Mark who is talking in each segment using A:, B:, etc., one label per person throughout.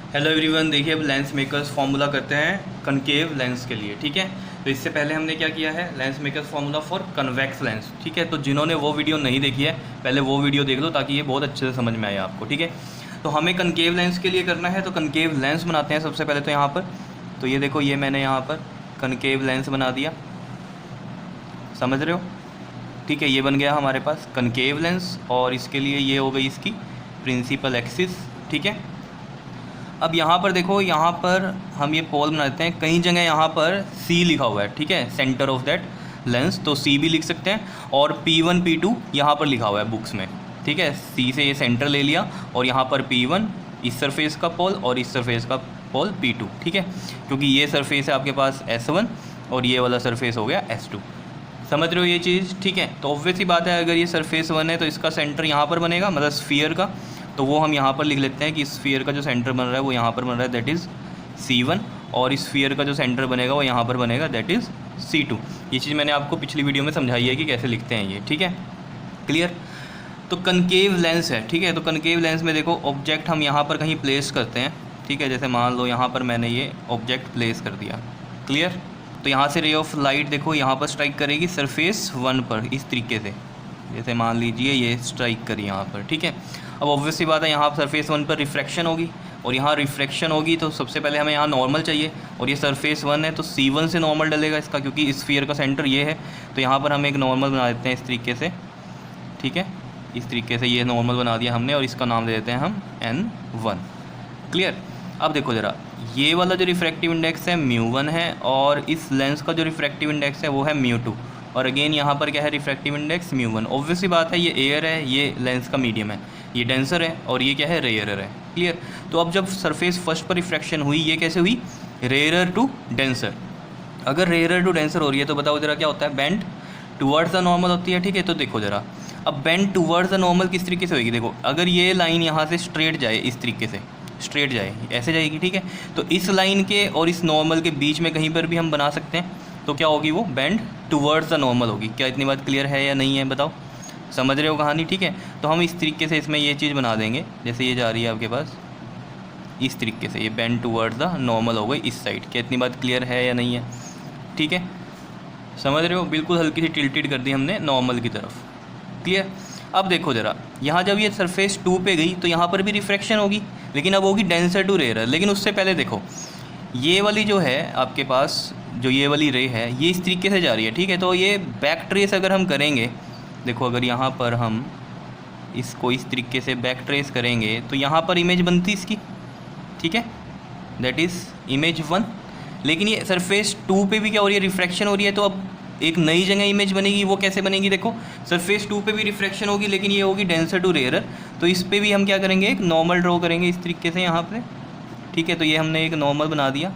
A: Hello everyone, देखिए अब lens makers formula करते हैं कनकेव लेंस के लिए। ठीक है, तो इससे पहले हमने क्या किया है, lens makers formula for convex lens. ठीक है, तो जिन्होंने वो वीडियो नहीं देखी है पहले वो वीडियो देख लो ताकि ये बहुत अच्छे से समझ में आए आपको। ठीक है, तो हमें कनकेव लेंस के लिए करना है, तो कनकेव लेंस बनाते हैं सबसे पहले। तो यहाँ पर तो ये देखो, ये मैंने यहाँ पर कनकेव लेंस बना दिया, समझ रहे हो। ठीक है, ये बन गया हमारे पास कनकेव लेंस और इसके लिए ये हो गई इसकी प्रिंसिपल एक्सिस। ठीक है, अब यहाँ पर देखो, यहाँ पर हम ये पोल बना देते हैं। कई जगह यहाँ पर सी लिखा हुआ है, ठीक है, सेंटर ऑफ दैट लेंस, तो सी भी लिख सकते हैं। और P1 P2 यहाँ पर लिखा हुआ है बुक्स में। ठीक है, सी से ये सेंटर ले लिया और यहाँ पर P1 इस सरफेस का पोल और इस सरफेस का पोल P2। ठीक है, क्योंकि ये सरफेस है आपके पास S1 और ये वाला सरफेस हो गया S2। समझ रहे हो ये चीज़। ठीक है, तो ऑब्वियस ही बात है, अगर ये सरफेस 1 है तो इसका सेंटर यहाँ पर बनेगा, मतलब स्फीयर का। तो वो हम यहाँ पर लिख लेते हैं कि स्फीयर का जो सेंटर बन रहा है वो यहाँ पर बन रहा है, दैट इज़ C1, और स्फीयर का जो सेंटर बनेगा वो यहाँ पर बनेगा, दैट इज़ C2। ये चीज़ मैंने आपको पिछली वीडियो में समझाई है कि कैसे लिखते हैं ये। ठीक है, क्लियर। तो कनकेव लेंस है, ठीक है, तो कनकेव लेंस में देखो ऑब्जेक्ट हम यहाँ पर कहीं प्लेस करते हैं। ठीक है, जैसे मान लो यहाँ पर मैंने ये ऑब्जेक्ट प्लेस कर दिया, क्लियर। तो यहाँ से रे ऑफ लाइट देखो यहाँ पर स्ट्राइक करेगी सरफेस 1 पर, इस तरीके से, जैसे मान लीजिए ये स्ट्राइक करी यहाँ पर। ठीक है, अब ऑब्वियसली बात है, यहाँ सरफेस 1 पर रिफ्रैक्शन होगी और यहाँ रिफ्रैक्शन होगी, तो सबसे पहले हमें यहाँ नॉर्मल चाहिए, और ये सरफेस 1 है तो C1 से नॉर्मल डलेगा इसका, क्योंकि स्फीयर का सेंटर ये है। तो यहाँ पर हम एक नॉर्मल बना देते हैं इस तरीके से। ठीक है, इस तरीके से ये नॉर्मल बना दिया हमने और इसका नाम दे देते हैं हम N1, क्लियर। अब देखो ज़रा, ये वाला जो रिफ्रैक्टिव इंडेक्स है μ1 है और इस लेंस का जो रिफ्रैक्टिव इंडेक्स है वो है μ2, और अगेन यहाँ पर क्या है, रिफ्रैक्टिव इंडेक्स μ1। ऑब्वियसली बात है, ये एयर है, ये लेंस का मीडियम है, ये डेंसर है और ये क्या है, रेयरर है, क्लियर। तो अब जब सरफेस फर्स्ट पर रिफ्रैक्शन हुई, ये कैसे हुई, रेयरर टू डेंसर। अगर रेयरर टू डेंसर हो रही है तो बताओ ज़रा क्या होता है, बेंड टुवर्ड्स द नॉर्मल होती है। ठीक है, तो देखो ज़रा, अब बेंड टुवर्ड्स द नॉर्मल किस तरीके से होगी, देखो अगर ये लाइन यहाँ से स्ट्रेट जाए, इस तरीके से स्ट्रेट जाए, ऐसे जाएगी। ठीक है, तो इस लाइन के और इस नॉर्मल के बीच में कहीं पर भी हम बना सकते हैं, तो क्या होगी, वो बेंड टुवर्ड्स द नॉर्मल होगी। क्या इतनी बात क्लियर है या नहीं है, बताओ, समझ रहे हो कहानी। ठीक है, तो हम इस तरीके से इसमें ये चीज़ बना देंगे, जैसे ये जा रही है आपके पास इस तरीके से, ये बेंड टुवर्ड्स द नॉर्मल हो गई इस साइड। क्या इतनी बात क्लियर है या नहीं है, ठीक है, समझ रहे हो। बिल्कुल हल्की सी टिल्टेड कर दी हमने नॉर्मल की तरफ, क्लियर। अब देखो ज़रा, यहाँ जब ये सरफेस 2 पे गई तो यहाँ पर भी रिफ्रैक्शन होगी, लेकिन अब होगी डेंसर टू रेयर। लेकिन उससे पहले देखो, ये वाली जो है आपके पास, जो ये वाली रे है, ये इस तरीके से जा रही है। ठीक है, तो ये बैक ट्रेस अगर हम करेंगे, देखो अगर यहाँ पर हम इसको इस तरीके से बैक ट्रेस करेंगे तो यहाँ पर इमेज बनती इसकी, ठीक है, दैट इज़ इमेज 1। लेकिन ये सरफेस 2 पे भी क्या हो रही है, रिफ्रैक्शन हो रही है, तो अब एक नई जगह इमेज बनेगी। वो कैसे बनेगी, देखो सरफेस 2 पे भी रिफ्रैक्शन होगी, लेकिन ये होगी डेंसर टू रेयरर। तो इस पे भी हम क्या करेंगे, एक नॉर्मल ड्रॉ करेंगे इस तरीके से यहाँ पे। ठीक है, तो ये हमने एक नॉर्मल बना दिया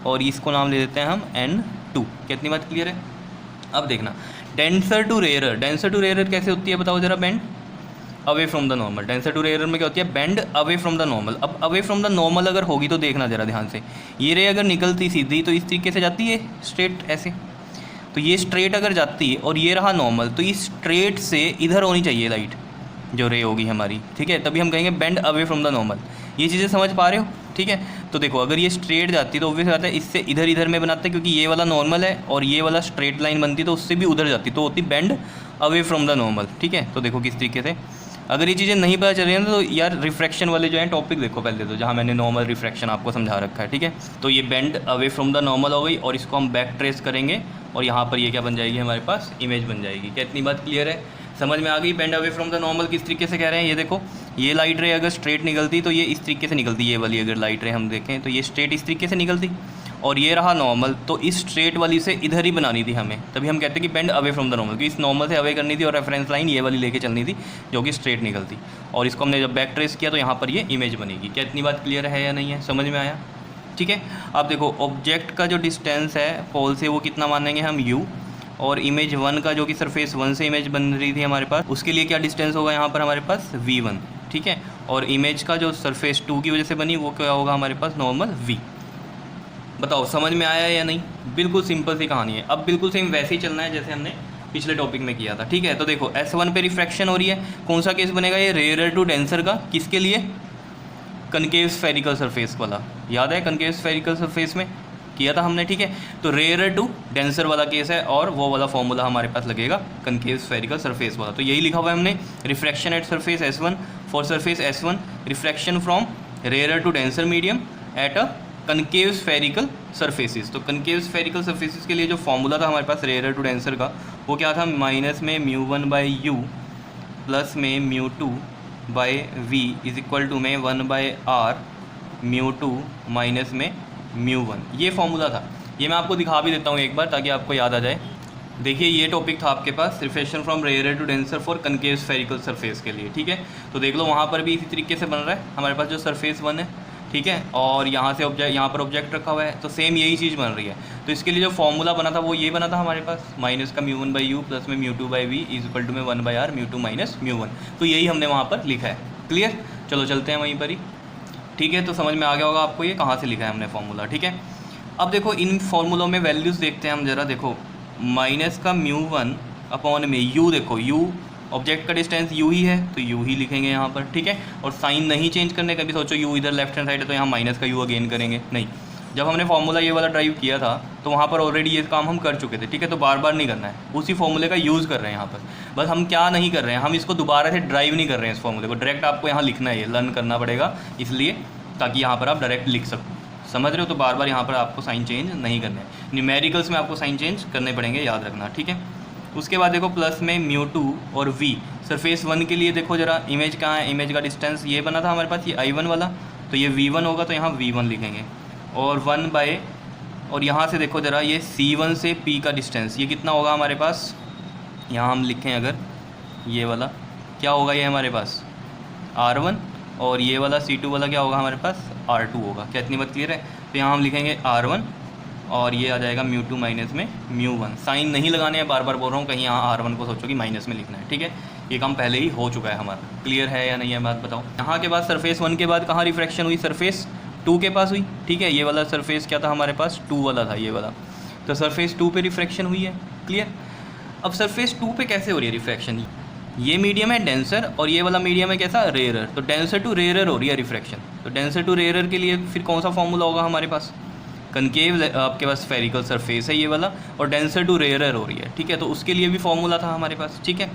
A: और इसको नाम ले देते हैं हम N2। कितनी बात क्लियर है। अब देखना, डेंसर टू रेयरर कैसे होती है, बताओ ज़रा। Bend away from the normal, denser to rarer में क्या होती है, bend away from the normal. अब अवे फ्रॉम द नॉर्मल अगर होगी तो देखना ज़रा ध्यान से, ये रे अगर निकलती सीधी तो इस तरीके से जाती है स्ट्रेट ऐसे, तो ये स्ट्रेट अगर जाती है और ये रहा नॉर्मल, तो इस स्ट्रेट से इधर होनी चाहिए लाइट जो रे होगी हमारी। ठीक है, तभी हम कहेंगे bend away from the normal. ये चीज़ें समझ पा रहे हो। ठीक है, तो देखो अगर ये स्ट्रेट जाती तो ऑब्वियस बात है, इससे इधर इधर में बनाते हैं, क्योंकि ये वाला नॉर्मल है और ये वाला स्ट्रेट लाइन बनती तो उससे भी उधर जाती, तो होती bend away from the normal. ठीक है, तो देखो किस तरीके से, अगर ये चीज़ें नहीं पता चल रही हैं तो यार रिफ्रैक्शन वाले जो है टॉपिक देखो पहले, तो जहाँ मैंने नॉर्मल रिफ्रैक्शन आपको समझा रखा है। ठीक है, तो ये bend away from the normal हो गई और इसको हम बैक ट्रेस करेंगे और यहाँ पर ये क्या बन जाएगी, हमारे पास इमेज बन जाएगी। क्या इतनी बात क्लियर है, समझ में आ गई। Bend away from the normal किस तरीके से कह रहे हैं, ये देखो, ये लाइट रे अगर स्ट्रेट निकलती तो ये इस तरीके से निकलती, ये वाली अगर लाइट रे हम देखें तो ये स्ट्रेट इस तरीके से निकलती, और ये रहा नॉर्मल, तो इस स्ट्रेट वाली से इधर ही बनानी थी हमें, तभी हम कहते हैं कि bend away from the normal, कि इस नॉर्मल से अवे करनी थी और रेफरेंस लाइन ये वाली लेके चलनी थी जो कि स्ट्रेट निकलती, और इसको हमने जब बैक ट्रेस किया तो यहाँ पर ये इमेज बनेगी। क्या इतनी बात क्लियर है या नहीं है, समझ में आया। ठीक है, अब देखो ऑब्जेक्ट का जो डिस्टेंस है पोल से वो कितना मानेंगे हम, u, और इमेज 1 का जो कि सरफेस 1 से इमेज बन रही थी हमारे पास, उसके लिए क्या डिस्टेंस होगा यहाँ पर हमारे पास, v1। ठीक है, और इमेज का जो सरफेस 2 की वजह से बनी वो क्या होगा हमारे पास, नॉर्मल v। बताओ समझ में आया या नहीं। बिल्कुल सिंपल सी कहानी है। अब बिल्कुल सेम वैसे ही चलना है जैसे हमने पिछले टॉपिक में किया था। ठीक है, तो देखो S1 पे रिफ्रैक्शन हो रही है, कौन सा केस बनेगा, ये रेयरर टू डेंसर का, किसके लिए, कनकेव स्फेरिकल सरफेस वाला, याद है कनकेव स्फेरिकल सरफेस में किया था हमने, ठीक है। तो रेयर टू डेंसर वाला केस है और वो वाला फॉर्मूला हमारे पास लगेगा कनकेव स्फेरिकल सरफेस वाला। तो यही लिखा हुआ है हमने, refraction at surface S1 for surface S1, refraction from rare to denser medium at a concave spherical surfaces. तो कनकेव स्फेरिकल सरफेसिस के लिए जो फॉर्मूला था हमारे पास रेयर टू डेंसर का, वो क्या था, माइनस में μ1/u प्लस में μ2/v इज इक्वल टू में 1/r μ2 माइनस में μ1, ये फॉर्मूला था। ये मैं आपको दिखा भी देता हूँ एक बार ताकि आपको याद आ जाए। देखिए ये टॉपिक था आपके पास, refraction from rare to denser for concave spherical surface के लिए, ठीक है। तो देख लो वहाँ पर भी इसी तरीके से बन रहा है हमारे पास जो सरफेस 1 है, ठीक है, और यहाँ से ऑब्जेक्ट, यहाँ पर ऑब्जेक्ट रखा हुआ है, तो सेम यही चीज़ बन रही है। तो इसके लिए जो फॉर्मूला बना था वो ये बना था हमारे पास, माइनस का μ1/u प्लस में μ2/v इज इक्वल टू में 1/r μ2 माइनस μ1। तो यही हमने वहाँ पर लिखा है। क्लियर, चलो चलते हैं वहीं पर ही, ठीक है। तो समझ में आ गया होगा आपको ये कहाँ से लिखा है हमने फॉर्मूला, ठीक है। अब देखो इन फॉर्मूलों में वैल्यूज़ देखते हैं हम ज़रा। देखो माइनस का μ1 अपॉन में u, देखो u ऑब्जेक्ट का डिस्टेंस u ही है तो u ही लिखेंगे यहाँ पर, ठीक है। और साइन नहीं चेंज करने का भी सोचो, u इधर लेफ्ट हैंड साइड है तो यहाँ माइनस का u अगेन करेंगे नहीं। जब हमने फॉर्मूला ये वाला ड्राइव किया था तो वहाँ पर ऑलरेडी ये काम हम कर चुके थे, ठीक है। तो बार बार नहीं करना है, उसी फॉर्मूले का यूज़ कर रहे हैं यहाँ पर। बस हम क्या नहीं कर रहे हैं, हम इसको दोबारा से ड्राइव नहीं कर रहे हैं, इस फॉर्मूले को डायरेक्ट आपको यहाँ लिखना है, ये लर्न करना पड़ेगा इसलिए, ताकि यहाँ पर आप डायरेक्ट लिख सको, समझ रहे हो। तो बार बार यहाँ पर आपको साइन चेंज नहीं करने हैं, न्यूमेरिकल्स में आपको साइन चेंज करने पड़ेंगे, याद रखना, ठीक है। उसके बाद देखो प्लस में μ2 और v, सरफेस 1 के लिए देखो जरा इमेज कहाँ है, इमेज का डिस्टेंस ये बना था हमारे पास, ये I1 वाला, तो ये v1 होगा तो यहाँ v1 लिखेंगे, और 1 और यहाँ से देखो जरा ये C1 से P का डिस्टेंस ये कितना होगा हमारे पास, यहाँ हम लिखें अगर ये वाला क्या होगा, ये हमारे पास R1, और ये वाला C2 वाला क्या होगा हमारे पास R2 होगा। क्या इतनी बात क्लियर है। तो यहाँ हम लिखेंगे R1 और ये आ जाएगा μ2 माइनस में μ1। साइन नहीं लगाने हैं, बार बार बोल रहा हूँ, कहीं यहाँ R1 को सोचो कि माइनस में लिखना है, ठीक है। ये काम पहले ही हो चुका है हमारा, क्लियर है या नहीं है बात बताओ। यहाँ के बाद सरफेस 1 के बाद कहाँ रिफ्रैक्शन हुई, सरफेस 2 के पास हुई, ठीक है। ये वाला सरफेस क्या था हमारे पास, 2 वाला था ये वाला, तो सरफेस 2 पे रिफ्रैक्शन हुई है, क्लियर। अब सरफेस 2 पे कैसे हो रही है रिफ्रैक्शन, ये मीडियम है डेंसर और ये वाला मीडियम है कैसा, रेयरर, तो डेंसर टू रेयरर हो रही है रिफ्रैक्शन। तो डेंसर टू रेयरर के लिए फिर कौन सा फॉर्मूला होगा हमारे पास, कनकेव आपके पास स्फेरिकल सरफेस है ये वाला, और डेंसर टू रेयरर हो रही है, ठीक है। तो उसके लिए भी फॉर्मूला था हमारे पास, ठीक है,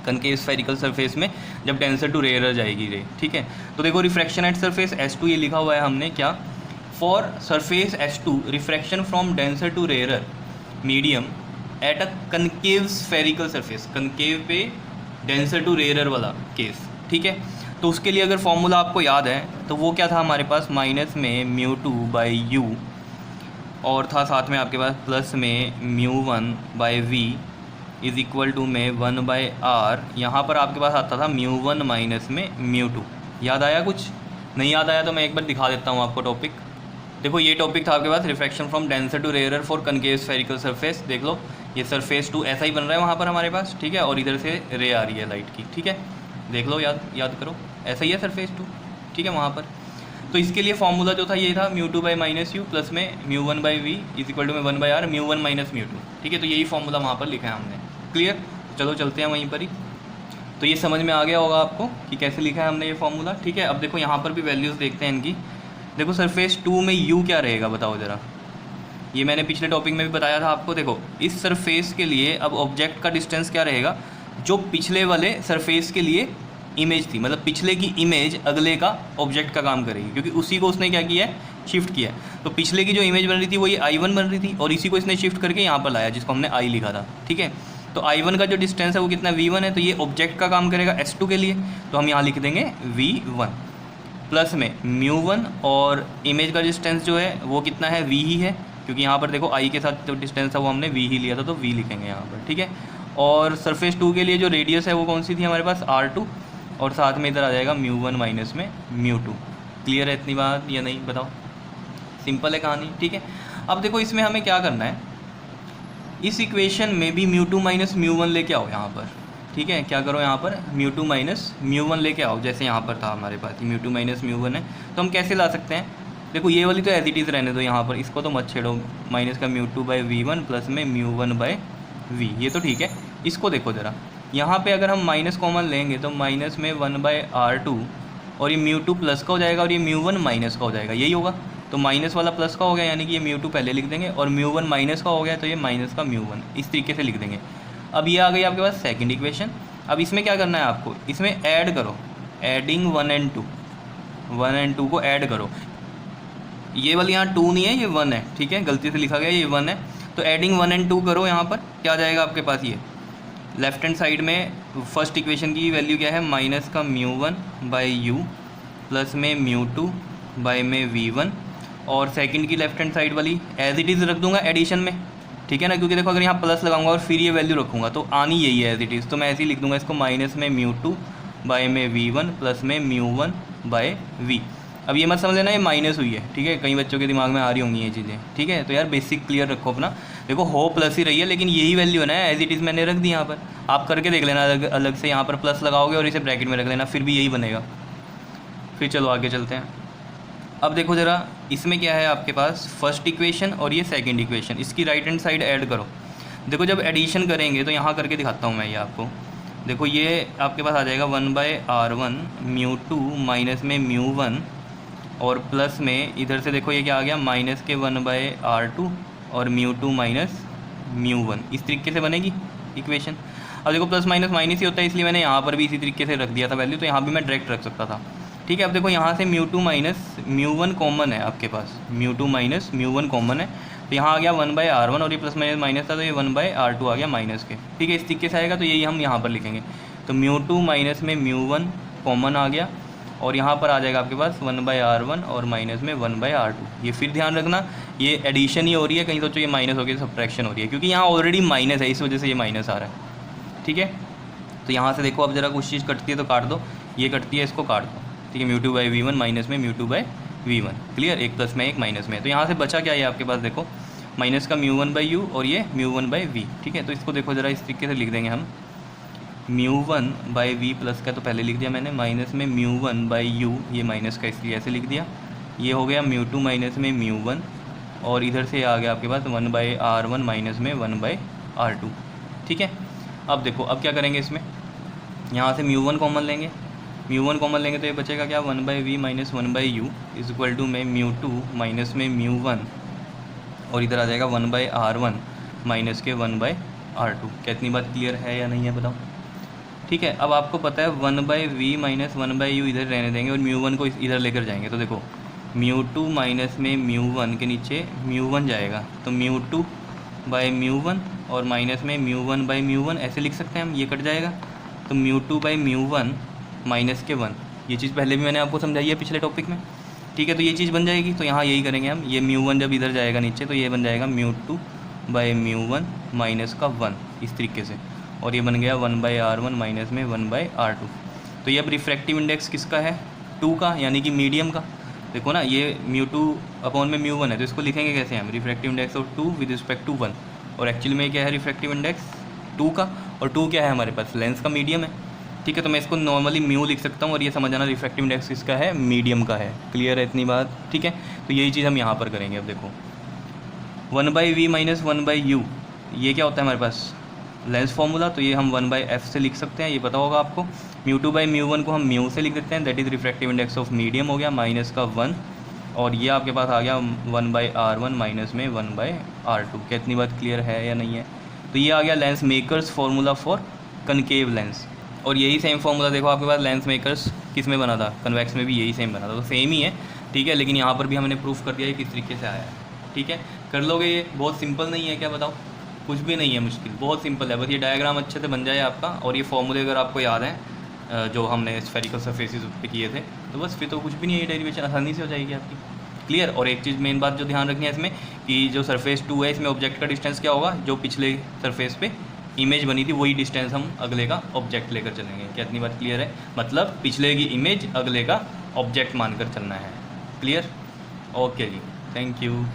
A: कनकेव स्फेरिकल सरफेस में जब डेंसर टू रेयरर जाएगी रे, ठीक है। तो देखो रिफ्रैक्शन एट सरफेस S2 ये लिखा हुआ है हमने क्या, for surface S2 refraction from denser to rarer medium at a concave spherical surface, concave पे डेंसर टू रेयरर वाला केस, ठीक है। तो उसके लिए अगर फॉर्मूला आपको याद है तो वो क्या था हमारे पास, माइनस में μ2/u और था साथ में आपके पास प्लस में μ1/v इज इक्वल टू में 1/r, यहाँ पर आपके पास आता था μ1 माइनस में μ2। याद आया, कुछ नहीं याद आया तो मैं एक बार दिखा देता हूँ आपको टॉपिक। देखो ये टॉपिक था आपके पास, refraction from denser to rarer for concave spherical surface. देख लो ये सरफेस 2 ऐसा ही बन रहा है वहाँ पर हमारे पास, ठीक है, और इधर से रे आ रही है लाइट की, ठीक है। देख लो, याद करो, ऐसा ही है सरफेस 2, ठीक है वहाँ पर। तो इसके लिए फॉर्मूला जो था ये था μ2/-u प्लस में μ1/v इज इक्वल टू में 1/r μ1 माइनस μ2, ठीक है। तो यही फॉर्मूला वहाँ पर लिखा है हमने, क्लियर। चलो चलते हैं वहीं पर ही। तो ये समझ में आ गया होगा आपको कि कैसे लिखा है हमने ये फॉर्मूला, ठीक है। अब देखो यहाँ पर भी वैल्यूज़ देखते हैं इनकी। देखो सरफेस 2 में u क्या रहेगा बताओ ज़रा, ये मैंने पिछले टॉपिक में भी बताया था आपको। देखो इस सरफेस के लिए अब ऑब्जेक्ट का डिस्टेंस क्या रहेगा, जो पिछले वाले सरफेस के लिए इमेज थी, मतलब पिछले की इमेज अगले का ऑब्जेक्ट का काम करेगी, क्योंकि उसी को उसने क्या किया है, शिफ्ट किया है। तो पिछले की जो इमेज बन रही थी वो ये I1 बन रही थी और इसी को इसने शिफ्ट करके यहाँ पर लाया जिसको हमने I लिखा था, ठीक है। तो I1 का जो डिस्टेंस है वो कितना V1 है, तो ये ऑब्जेक्ट का काम करेगा S2 के लिए, तो हम यहाँ लिख देंगे V1 प्लस में μ1 और इमेज का डिस्टेंस जो है वो कितना है, V ही है, क्योंकि यहाँ पर देखो I के साथ जो डिस्टेंस था वो हमने V ही लिया था, तो V लिखेंगे यहाँ पर, ठीक है। और सरफेस 2 के लिए जो रेडियस है वो कौन सी थी हमारे पास, R2, और साथ में इधर आ जाएगा μ1 माइनस में μ2। क्लियर है इतनी बात या नहीं बताओ, सिंपल है कहानी, ठीक है। अब देखो इसमें हमें क्या करना है, इस इक्वेशन में भी μ2 माइनस μ1 लेके आओ यहाँ पर, ठीक है। क्या करो यहाँ पर μ2 माइनस μ1 लेके आओ, जैसे यहाँ पर था हमारे पास μ2 माइनस μ1 है, तो हम कैसे ला सकते हैं। देखो ये वाली तो एज इट इज़ रहने दो यहाँ पर, इसको तो मत छेड़ो, माइनस का μ2/v1 प्लस में μ1/v, ये तो ठीक है। इसको देखो ज़रा, यहाँ पे अगर हम माइनस कॉमन लेंगे तो माइनस में 1/r2 और ये μ2 प्लस का हो जाएगा और ये μ1 माइनस का हो जाएगा, यही होगा। तो माइनस वाला प्लस का हो गया, यानी कि ये μ2 पहले लिख देंगे, और μ1 माइनस का हो गया तो ये माइनस का μ1, इस तरीके से लिख देंगे। अब ये आ गई आपके पास सेकंड इक्वेशन। अब इसमें क्या करना है आपको, इसमें ऐड करो, एडिंग 1 and 2 को ऐड करो। ये वाली यहाँ 2 नहीं है, ये 1 है, ठीक है, गलती से लिखा गया, ये 1 है। तो एडिंग 1 and 2 करो, यहाँ पर क्या आ जाएगा आपके पास, ये लेफ्ट हैंड साइड में फर्स्ट इक्वेशन की वैल्यू क्या है, माइनस का μ1 बाई यू प्लस में μ2 बाई में v1, और सेकंड की लेफ्ट हैंड साइड वाली एज इट इज़ रख दूंगा एडिशन में, ठीक है ना, क्योंकि देखो अगर यहाँ प्लस लगाऊंगा और फिर ये वैल्यू रखूँगा तो आनी यही है एज इट इज़, तो मैं ऐसे ही लिख दूंगा इसको, माइनस में μ2 बाई में v1 प्लस में μ1 बाई v। अब ये मत समझ लेना ये माइनस हुई है, ठीक है, कई बच्चों के दिमाग में आ रही होंगी ये चीज़ें, ठीक है। तो यार बेसिक क्लियर रखो अपना, देखो हो प्लस ही रही है लेकिन यही वैल्यू है ना, एज इट इज़ मैंने रख दी यहाँ पर, आप करके देख लेना अलग से, यहाँ पर प्लस लगाओगे और इसे ब्रैकेट में रख लेना, फिर भी यही बनेगा। फिर चलो आगे चलते हैं। अब देखो ज़रा इसमें क्या है आपके पास, फर्स्ट इक्वेशन और ये सेकंड इक्वेशन, इसकी राइट हैंड साइड ऐड करो। देखो जब एडिशन करेंगे तो यहाँ करके दिखाता हूँ मैं ये आपको, देखो ये आपके पास आ जाएगा 1/r1 μ2 माइनस में μ1, और प्लस में इधर से देखो ये क्या आ गया, माइनस के 1/r2 और μ2 माइनस μ1, इस तरीके से बनेगी इक्वेशन। अब देखो प्लस माइनस माइनस ही होता है, इसलिए मैंने यहाँ पर भी इसी तरीके से रख दिया था वैल्यू, तो यहाँ भी मैं डायरेक्ट रख सकता था, ठीक है। अब देखो यहाँ से μ2 माइनस μ1 कॉमन है आपके पास, μ2 माइनस μ1 कॉमन है, तो यहाँ आ गया 1/r1 और ये प्लस माइनस माइनस था तो ये 1/r2 आ गया माइनस के, ठीक है, इस तरीके से आएगा। तो यही हम यहाँ पर लिखेंगे, तो μ2 माइनस में μ1 कॉमन आ गया, और यहाँ पर आ जाएगा आपके पास 1/r1 और माइनस में 1/r2। ये फिर ध्यान रखना ये एडिशन ही हो रही है, कहीं सोचो ये माइनस हो गया सब्ट्रैक्शन हो रही है, क्योंकि यहाँ ऑलरेडी माइनस है, इस वजह से ये माइनस आ रहा है, ठीक है। तो यहाँ से देखो अब जरा कुछ चीज़ कटती है तो काट दो, ये कटती है इसको काट दो, ठीक है, μ2/v1 माइनस में μ2/v1, क्लियर, एक प्लस में एक माइनस में। तो यहाँ से बचा क्या है आपके पास, देखो माइनस का μ1/u और ये μ1/v, ठीक है। तो इसको देखो ज़रा इस तरीके से लिख देंगे हम, μ1/v प्लस का तो पहले लिख दिया मैंने, माइनस में μ1/u, ये माइनस का इसलिए ऐसे लिख दिया, ये हो गया μ2 माइनस में μ1, और इधर से आ गया आपके पास 1/r1 माइनस में 1/r2, ठीक है। अब देखो अब क्या करेंगे, इसमें यहाँ से μ1 कॉमन लेंगे, μ1 कॉमन लेंगे तो ये बचेगा क्या, 1/v minus 1/u is equal to में μ2 माइनस में μ1, और इधर आ जाएगा 1/r1 माइनस के 1/r2। क्या इतनी बात क्लियर है या नहीं है बताओ, ठीक है। अब आपको पता है 1/v माइनस 1/u इधर रहने देंगे और μ1 को इधर लेकर जाएंगे, तो देखो μ2 माइनस में μ1 के नीचे μ1 जाएगा, तो μ2/μ1 और माइनस में μ1/μ1 ऐसे लिख सकते हैं हम, ये कट जाएगा, तो μ2/μ1 माइनस के 1, ये चीज़ पहले भी मैंने आपको समझाई है पिछले टॉपिक में, ठीक है। तो ये चीज़ बन जाएगी, तो यहाँ यही करेंगे हम, ये μ1 जब इधर जाएगा नीचे तो ये बन जाएगा μ2/μ1 माइनस का 1, इस तरीके से, और ये बन गया 1/r1 माइनस में 1/r2। तो ये अब रिफ्रैक्टिव इंडेक्स किसका है, 2 का, यानी कि मीडियम का। देखो ना ये μ2/में μ1 है, तो इसको लिखेंगे कैसे हम, refractive index of 2 with respect to 1, और एक्चुअली में क्या है रिफ्रैक्टिव इंडेक्स 2 का, और 2 क्या है हमारे पास, लेंस का मीडियम है, ठीक है। तो मैं इसको नॉर्मली म्यू लिख सकता हूँ, और ये समझ आना रिफ्रैक्टिव इंडेक्स किसका है, मीडियम का है, क्लियर है इतनी बात, ठीक है। तो यही चीज़ हम यहाँ पर करेंगे। अब देखो 1/v माइनस 1/u, ये क्या होता है हमारे पास, लेंस फार्मूला, तो ये हम 1/f से लिख सकते हैं, ये पता होगा आपको। μ2/μ1 को हम म्यू से लिख देते हैं, that is refractive index of medium हो गया, माइनस का 1, और ये आपके पास आ गया 1/r1 माइनस में 1/r2। क्या इतनी बात क्लियर है या नहीं है। तो ये आ गया lens makers formula for concave lens, और यही सेम फार्मूला देखो आपके पास लेंस मेकर्स किस में बना था, कन्वेक्स में भी यही सेम बना था, तो सेम ही है, ठीक है। लेकिन यहाँ पर भी हमने प्रूफ कर दिया है किस तरीके से आया है, ठीक है। कर लोगे, ये बहुत सिंपल नहीं है क्या, बताओ, कुछ भी नहीं है मुश्किल, बहुत सिंपल है, बस ये डायग्राम अच्छे से बन जाए आपका, और ये फॉर्मूले अगर आपको याद हैं जो हमने स्फेरिकल सरफेसेस पे किए थे, तो बस फिर तो कुछ भी नहीं है, डेरिवेशन आसानी से हो जाएगी आपकी, क्लियर। और एक चीज़ मेन बात जो ध्यान रखनी है इसमें, कि जो सरफेस 2 है इसमें ऑब्जेक्ट का डिस्टेंस क्या होगा, जो पिछले सरफेस पे इमेज बनी थी वही डिस्टेंस हम अगले का ऑब्जेक्ट लेकर चलेंगे। क्या इतनी बात क्लियर है, मतलब पिछले की इमेज अगले का ऑब्जेक्ट मानकर चलना है, क्लियर। ओके जी, थैंक यू।